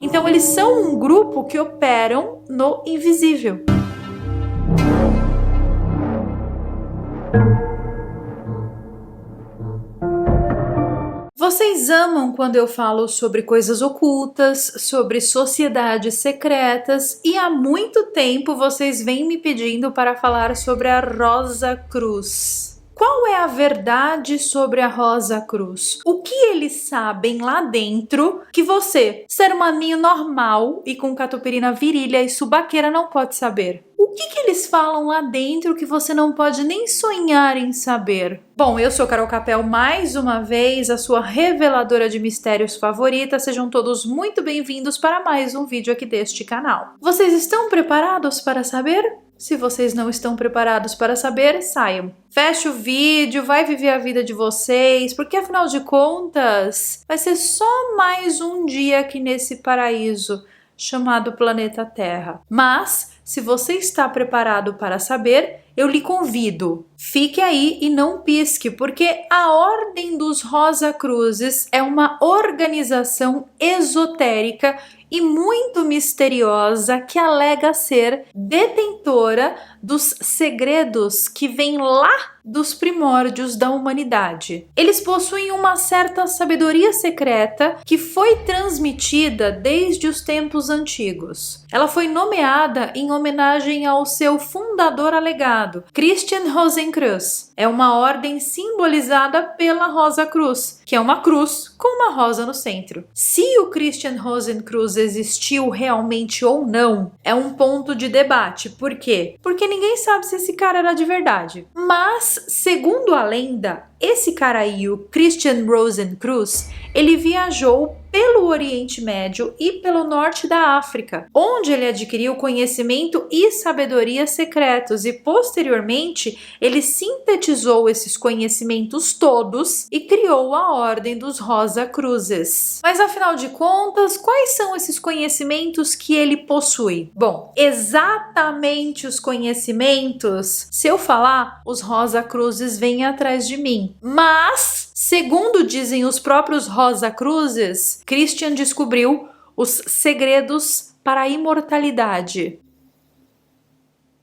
Então eles são um grupo que operam no invisível. Vocês amam quando eu falo sobre coisas ocultas, sobre sociedades secretas, e há muito tempo vocês vêm me pedindo para falar sobre a Rosa Cruz. Qual é a verdade sobre a Rosa Cruz? O que eles sabem lá dentro que você, ser humaninho normal e com catupiry virilha e subaqueira, não pode saber? O que eles falam lá dentro que você não pode nem sonhar em saber? Bom, eu sou Carol Capel, mais uma vez, a sua reveladora de mistérios favorita. Sejam todos muito bem-vindos para mais um vídeo aqui deste canal. Vocês estão preparados para saber? Se vocês não estão preparados para saber, saiam. Feche o vídeo, vai viver a vida de vocês, porque afinal de contas, vai ser só mais um dia aqui nesse paraíso chamado planeta Terra. Mas, se você está preparado para saber, eu lhe convido, fique aí e não pisque, porque a Ordem dos Rosa Cruzes é uma organização esotérica e muito misteriosa que alega ser detentora dos segredos que vêm lá dos primórdios da humanidade. Eles possuem uma certa sabedoria secreta que foi transmitida desde os tempos antigos. Ela foi nomeada em homenagem ao seu fundador alegado, Christian Rosenkreuz. É uma ordem simbolizada pela Rosa Cruz, que é uma cruz com uma rosa no centro. Se o Christian Rosenkreuz existiu realmente ou não, é um ponto de debate. Por quê? Porque ninguém sabe se esse cara era de verdade. Mas, segundo a lenda, esse cara aí, o Christian Rosenkreuz, ele viajou pelo Oriente Médio e pelo norte da África, onde ele adquiriu conhecimento e sabedoria secretos e, posteriormente, ele sintetizou esses conhecimentos todos e criou a Ordem dos Rosa Cruzes. Mas, afinal de contas, quais são esses conhecimentos que ele possui? Bom, exatamente os conhecimentos, se eu falar, os Rosa Cruzes vêm atrás de mim. Mas, segundo dizem os próprios Rosa Cruzes, Christian descobriu os segredos para a imortalidade.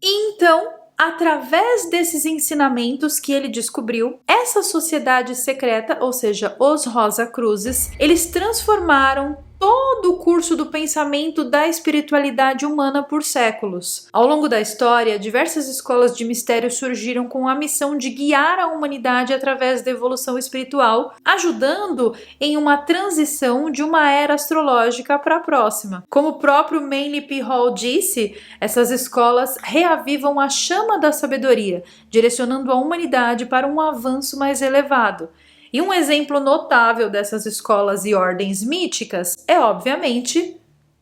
Então, através desses ensinamentos que ele descobriu, essa sociedade secreta, ou seja, os Rosa Cruzes, eles transformaram todo o curso do pensamento da espiritualidade humana por séculos. Ao longo da história, diversas escolas de mistério surgiram com a missão de guiar a humanidade através da evolução espiritual, ajudando em uma transição de uma era astrológica para a próxima. Como o próprio Manly P. Hall disse, essas escolas reavivam a chama da sabedoria, direcionando a humanidade para um avanço mais elevado. E um exemplo notável dessas escolas e ordens míticas é, obviamente,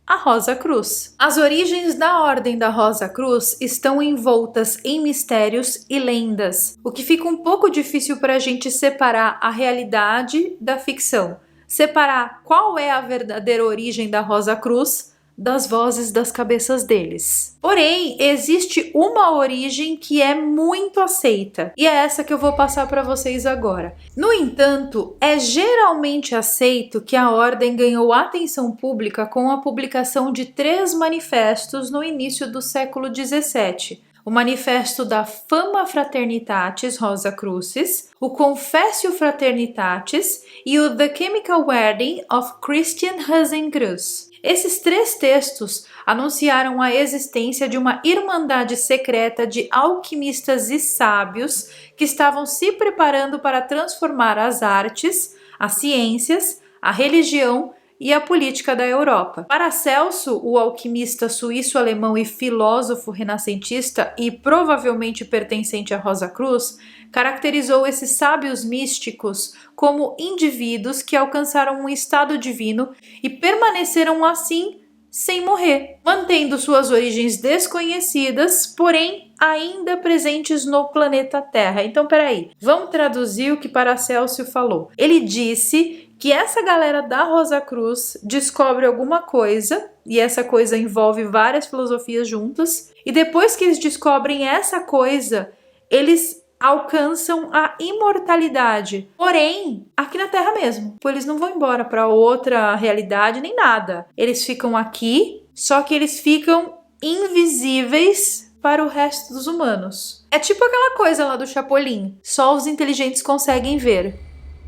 a Rosa Cruz. As origens da Ordem da Rosa Cruz estão envoltas em mistérios e lendas, o que fica um pouco difícil para a gente separar a realidade da ficção, separar qual é a verdadeira origem da Rosa Cruz das vozes das cabeças deles. Porém, existe uma origem que é muito aceita, e é essa que eu vou passar para vocês agora. No entanto, é geralmente aceito que a ordem ganhou atenção pública com a publicação de 3 manifestos no início do século XVII. O Manifesto da Fama Fraternitatis Rosa Crucis, o Confessio Fraternitatis e o The Chemical Wedding of Christian Rosenkreuz. Esses 3 textos anunciaram a existência de uma irmandade secreta de alquimistas e sábios que estavam se preparando para transformar as artes, as ciências, a religião e a política da Europa. Paracelso, o alquimista suíço-alemão e filósofo renascentista e provavelmente pertencente à Rosa Cruz, caracterizou esses sábios místicos como indivíduos que alcançaram um estado divino e permaneceram assim sem morrer, mantendo suas origens desconhecidas, porém ainda presentes no planeta Terra. Então, peraí, vamos traduzir o que Paracelso falou. Ele disse que essa galera da Rosa Cruz descobre alguma coisa, e essa coisa envolve várias filosofias juntas, e depois que eles descobrem essa coisa, eles alcançam a imortalidade. Porém, aqui na Terra mesmo. Eles não vão embora para outra realidade nem nada. Eles ficam aqui, só que eles ficam invisíveis para o resto dos humanos. É tipo aquela coisa lá do Chapolin. Só os inteligentes conseguem ver.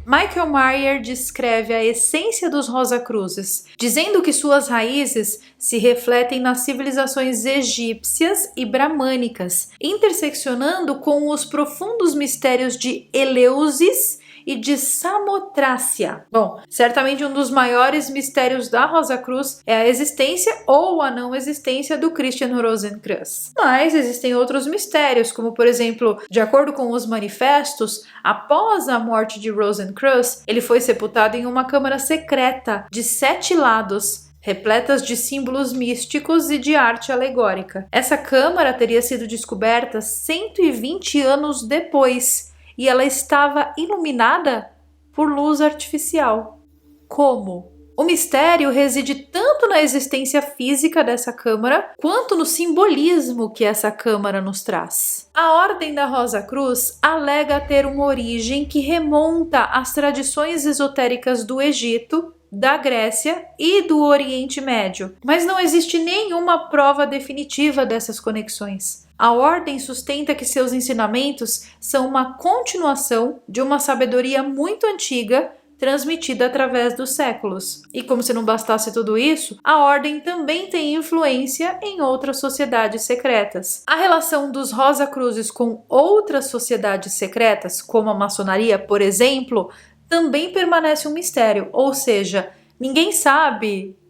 Michael Meyer descreve a essência dos Rosacruzes, dizendo que suas raízes se refletem nas civilizações egípcias e bramânicas, interseccionando com os profundos mistérios de Eleusis e de Samotrácia. Bom, certamente um dos maiores mistérios da Rosa Cruz é a existência ou a não existência do Christian Rosenkreuz. Mas existem outros mistérios, como por exemplo, de acordo com os manifestos, após a morte de Rosenkreuz, ele foi sepultado em uma câmara secreta de 7 lados, repletas de símbolos místicos e de arte alegórica. Essa câmara teria sido descoberta 120 anos depois, e ela estava iluminada por luz artificial. Como? O mistério reside tanto na existência física dessa câmara, quanto no simbolismo que essa câmara nos traz. A Ordem da Rosa Cruz alega ter uma origem que remonta às tradições esotéricas do Egito, da Grécia e do Oriente Médio, mas não existe nenhuma prova definitiva dessas conexões. A Ordem sustenta que seus ensinamentos são uma continuação de uma sabedoria muito antiga transmitida através dos séculos. E como se não bastasse tudo isso, a Ordem também tem influência em outras sociedades secretas. A relação dos Rosacruzes com outras sociedades secretas, como a maçonaria, por exemplo, também permanece um mistério, ou seja, ninguém sabe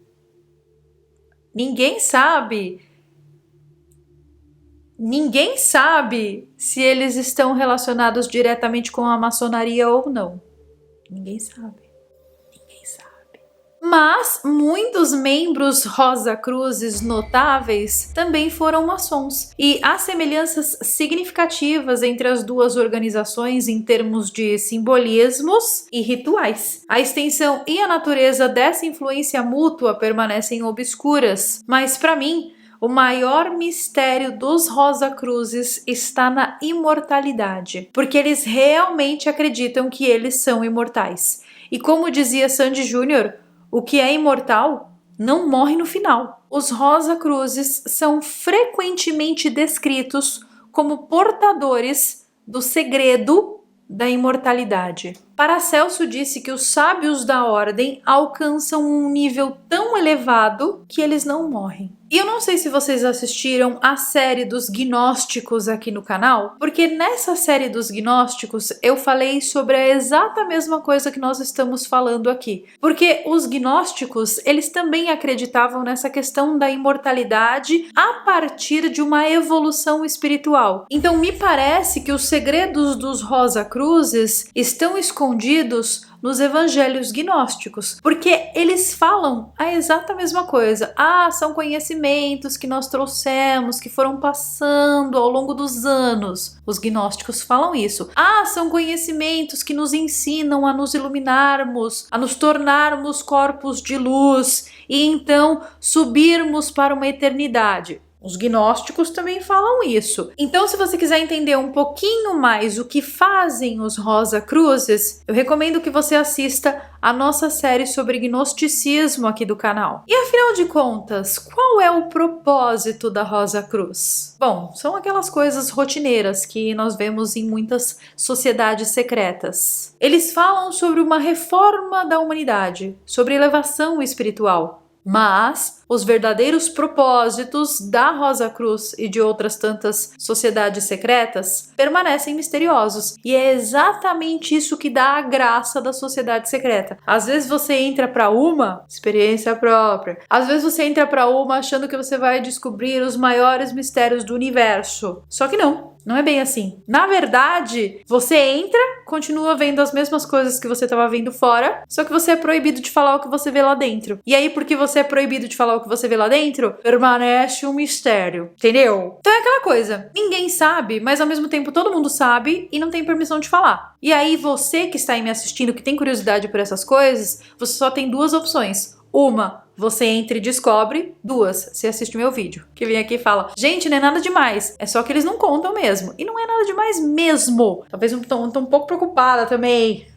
se eles estão relacionados diretamente com a maçonaria ou não. Ninguém sabe. Mas muitos membros Rosacruzes notáveis também foram maçons, e há semelhanças significativas entre as duas organizações em termos de simbolismos e rituais. A extensão e a natureza dessa influência mútua permanecem obscuras, mas para mim, o maior mistério dos Rosacruzes está na imortalidade, porque eles realmente acreditam que eles são imortais. E como dizia Sandy Júnior, o que é imortal não morre no final. Os Rosacruzes são frequentemente descritos como portadores do segredo da imortalidade. Paracelso disse que os sábios da ordem alcançam um nível tão elevado que eles não morrem. E eu não sei se vocês assistiram a série dos gnósticos aqui no canal, porque nessa série dos gnósticos eu falei sobre a exata mesma coisa que nós estamos falando aqui. Porque os gnósticos, eles também acreditavam nessa questão da imortalidade a partir de uma evolução espiritual. Então me parece que os segredos dos Rosacruzes estão escondidos nos evangelhos gnósticos, porque eles falam a exata mesma coisa. São conhecimentos que nós trouxemos, que foram passando ao longo dos anos. Os gnósticos falam isso. São conhecimentos que nos ensinam a nos iluminarmos, a nos tornarmos corpos de luz e então subirmos para uma eternidade. Os gnósticos também falam isso. Então, se você quiser entender um pouquinho mais o que fazem os Rosacruzes, eu recomendo que você assista a nossa série sobre gnosticismo aqui do canal. E afinal de contas, qual é o propósito da Rosa Cruz? Bom, são aquelas coisas rotineiras que nós vemos em muitas sociedades secretas. Eles falam sobre uma reforma da humanidade, sobre elevação espiritual. Mas os verdadeiros propósitos da Rosa Cruz e de outras tantas sociedades secretas permanecem misteriosos. E é exatamente isso que dá a graça da sociedade secreta. Às vezes você entra para uma experiência própria. Às vezes você entra para uma achando que você vai descobrir os maiores mistérios do universo. Só que não. Não é bem assim. Na verdade, você entra, continua vendo as mesmas coisas que você estava vendo fora, só que você é proibido de falar o que você vê lá dentro. E aí, porque você é proibido de falar o que você vê lá dentro, permanece um mistério. Entendeu? Então é aquela coisa. Ninguém sabe, mas ao mesmo tempo todo mundo sabe e não tem permissão de falar. E aí, você que está aí me assistindo, que tem curiosidade por essas coisas, você só tem duas opções. Uma, você entra e descobre. 2, você assiste meu vídeo, que vem aqui e fala, gente, não é nada demais, é só que eles não contam mesmo. E não é nada demais mesmo. Talvez eu tô um pouco preocupada também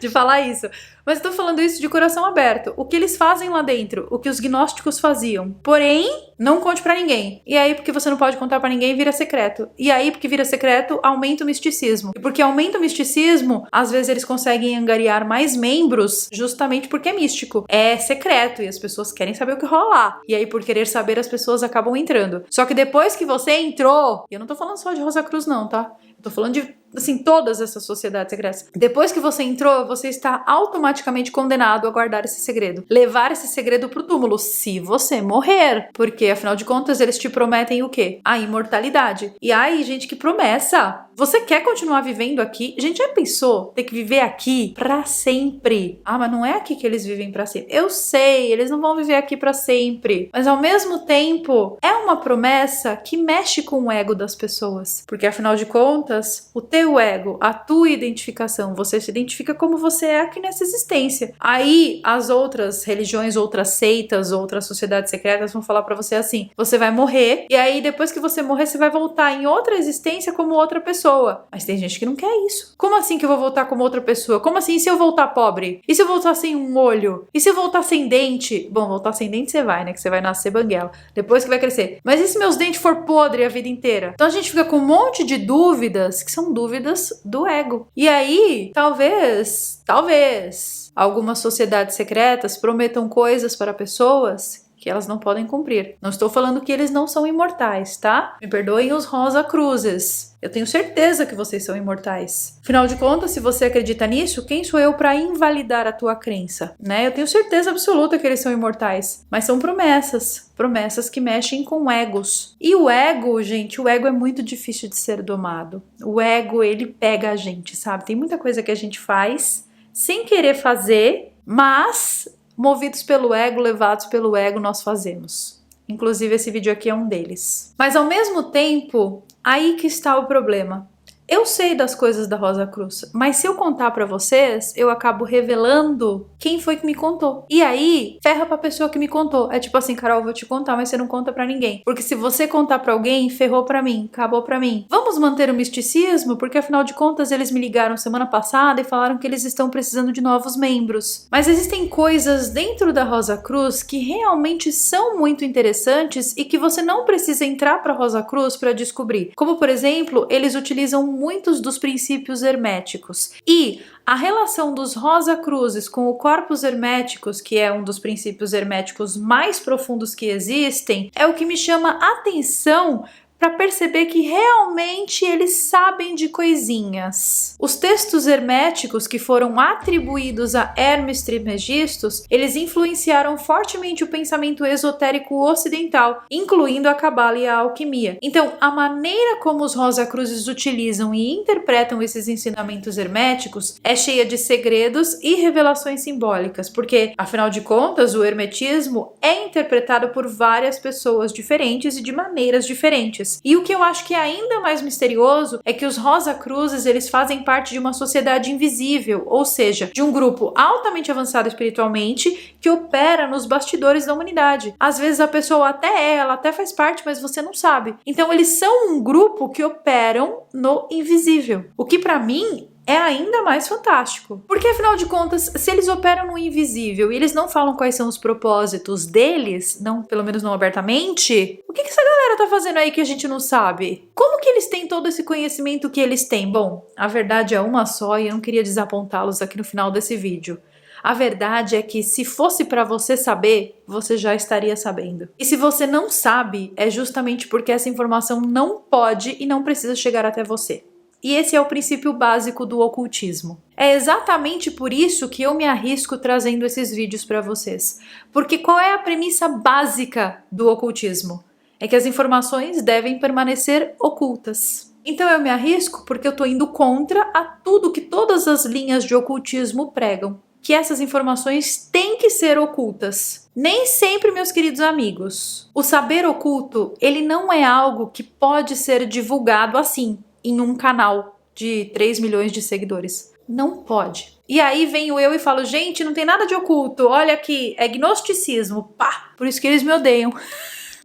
de falar isso. Mas eu tô falando isso de coração aberto. O que eles fazem lá dentro, o que os gnósticos faziam. Porém, não conte pra ninguém. E aí, porque você não pode contar pra ninguém, vira secreto. E aí, porque vira secreto, aumenta o misticismo. E porque aumenta o misticismo, às vezes eles conseguem angariar mais membros justamente porque é místico. É secreto e as pessoas querem saber o que rola lá. E aí, por querer saber, as pessoas acabam entrando. Só que depois que você entrou, e eu não tô falando só de Rosa Cruz não, tá? Eu tô falando de, assim, todas essas sociedades secretas. Depois que você entrou, você está automaticamente condenado a guardar esse segredo. Levar esse segredo pro túmulo, se você morrer. Porque, afinal de contas, eles te prometem o quê? A imortalidade. E aí, gente, que promessa! Você quer continuar vivendo aqui? Gente, já pensou ter que viver aqui pra sempre? Ah, mas não é aqui que eles vivem pra sempre. Eu sei, eles não vão viver aqui pra sempre. Mas, ao mesmo tempo, é uma promessa que mexe com o ego das pessoas. Porque, afinal de contas, o teu ego, a tua identificação, você se identifica como você é aqui nessa existência. Aí, as outras religiões, outras seitas, outras sociedades secretas vão falar pra você assim, você vai morrer, e aí depois que você morrer, você vai voltar em outra existência como outra pessoa. Mas tem gente que não quer isso. Como assim que eu vou voltar como outra pessoa? Como assim, e se eu voltar pobre? E se eu voltar sem um olho? E se eu voltar sem dente? Bom, voltar sem dente você vai, né? Que você vai nascer banguela. Depois que vai crescer. Mas e se meus dentes for podre a vida inteira? Então a gente fica com um monte de dúvidas que são dúvidas do ego. E aí, talvez, algumas sociedades secretas prometam coisas para pessoas que elas não podem cumprir. Não estou falando que eles não são imortais, tá? Me perdoem os Rosa Cruzes. Eu tenho certeza que vocês são imortais. Afinal de contas, se você acredita nisso, quem sou eu para invalidar a tua crença, né? Eu tenho certeza absoluta que eles são imortais, mas são promessas que mexem com egos. E o ego, gente, o ego é muito difícil de ser domado. O ego, ele pega a gente, sabe? Tem muita coisa que a gente faz sem querer fazer, mas movidos pelo ego, levados pelo ego, nós fazemos. Inclusive, esse vídeo aqui é um deles. Mas, ao mesmo tempo, aí que está o problema. Eu sei das coisas da Rosa Cruz, mas se eu contar pra vocês, eu acabo revelando quem foi que me contou. E aí, ferra pra pessoa que me contou. É tipo assim, Carol, eu vou te contar, mas você não conta pra ninguém. Porque se você contar pra alguém, ferrou pra mim, acabou pra mim. Vamos manter o misticismo? Porque afinal de contas, eles me ligaram semana passada e falaram que eles estão precisando de novos membros. Mas existem coisas dentro da Rosa Cruz que realmente são muito interessantes e que você não precisa entrar pra Rosa Cruz pra descobrir. Como, por exemplo, eles utilizam muitos dos princípios herméticos. E a relação dos Rosa Cruzes com o Corpus Herméticos, que é um dos princípios herméticos mais profundos que existem, é o que me chama a atenção para perceber que realmente eles sabem de coisinhas. Os textos herméticos que foram atribuídos a Hermes Trismegistus, eles influenciaram fortemente o pensamento esotérico ocidental, incluindo a cabala e a alquimia. Então, a maneira como os Rosa Cruzes utilizam e interpretam esses ensinamentos herméticos é cheia de segredos e revelações simbólicas, porque, afinal de contas, o hermetismo é interpretado por várias pessoas diferentes e de maneiras diferentes. E o que eu acho que é ainda mais misterioso é que os Rosa Cruzes, eles fazem parte de uma sociedade invisível, ou seja, de um grupo altamente avançado espiritualmente que opera nos bastidores da humanidade. Às vezes a pessoa ela até faz parte, mas você não sabe. Então eles são um grupo que operam no invisível, o que pra mim é ainda mais fantástico. Porque, afinal de contas, se eles operam no invisível e eles não falam quais são os propósitos deles, não, pelo menos não abertamente, o que essa galera tá fazendo aí que a gente não sabe? Como que eles têm todo esse conhecimento que eles têm? Bom, a verdade é uma só e eu não queria desapontá-los aqui no final desse vídeo. A verdade é que se fosse pra você saber, você já estaria sabendo. E se você não sabe, é justamente porque essa informação não pode e não precisa chegar até você. E esse é o princípio básico do ocultismo. É exatamente por isso que eu me arrisco trazendo esses vídeos para vocês. Porque qual é a premissa básica do ocultismo? É que as informações devem permanecer ocultas. Então eu me arrisco porque eu tô indo contra a tudo que todas as linhas de ocultismo pregam. Que essas informações têm que ser ocultas. Nem sempre, meus queridos amigos. O saber oculto, ele não é algo que pode ser divulgado assim, em um canal de 3 milhões de seguidores. Não pode. E aí venho eu e falo, gente, não tem nada de oculto, olha aqui, é gnosticismo, pá! Por isso que eles me odeiam.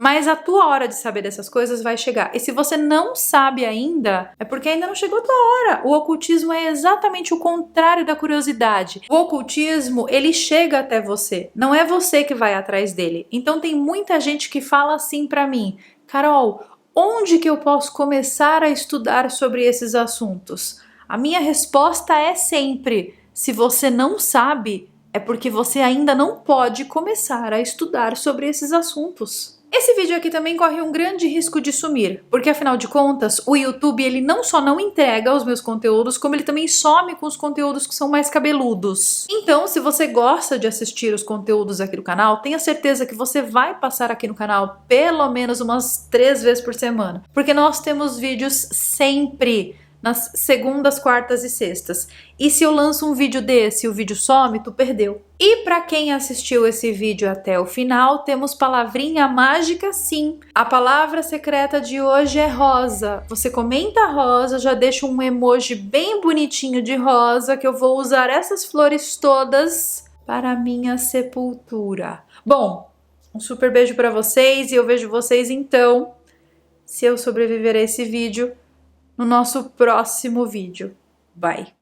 Mas a tua hora de saber dessas coisas vai chegar. E se você não sabe ainda, é porque ainda não chegou a tua hora. O ocultismo é exatamente o contrário da curiosidade. O ocultismo, ele chega até você. Não é você que vai atrás dele. Então tem muita gente que fala assim pra mim, Carol, onde que eu posso começar a estudar sobre esses assuntos? A minha resposta é sempre, se você não sabe, é porque você ainda não pode começar a estudar sobre esses assuntos. Esse vídeo aqui também corre um grande risco de sumir, porque afinal de contas, o YouTube ele não só não entrega os meus conteúdos, como ele também some com os conteúdos que são mais cabeludos. Então, se você gosta de assistir os conteúdos aqui do canal, tenha certeza que você vai passar aqui no canal pelo menos umas 3 vezes por semana, porque nós temos vídeos sempre nas segundas, quartas e sextas. E se eu lanço um vídeo desse e o vídeo some, tu perdeu. E para quem assistiu esse vídeo até o final, temos palavrinha mágica sim. A palavra secreta de hoje é rosa. Você comenta rosa, já deixa um emoji bem bonitinho de rosa, que eu vou usar essas flores todas para a minha sepultura. Bom, um super beijo para vocês e eu vejo vocês então, se eu sobreviver a esse vídeo, no nosso próximo vídeo. Bye!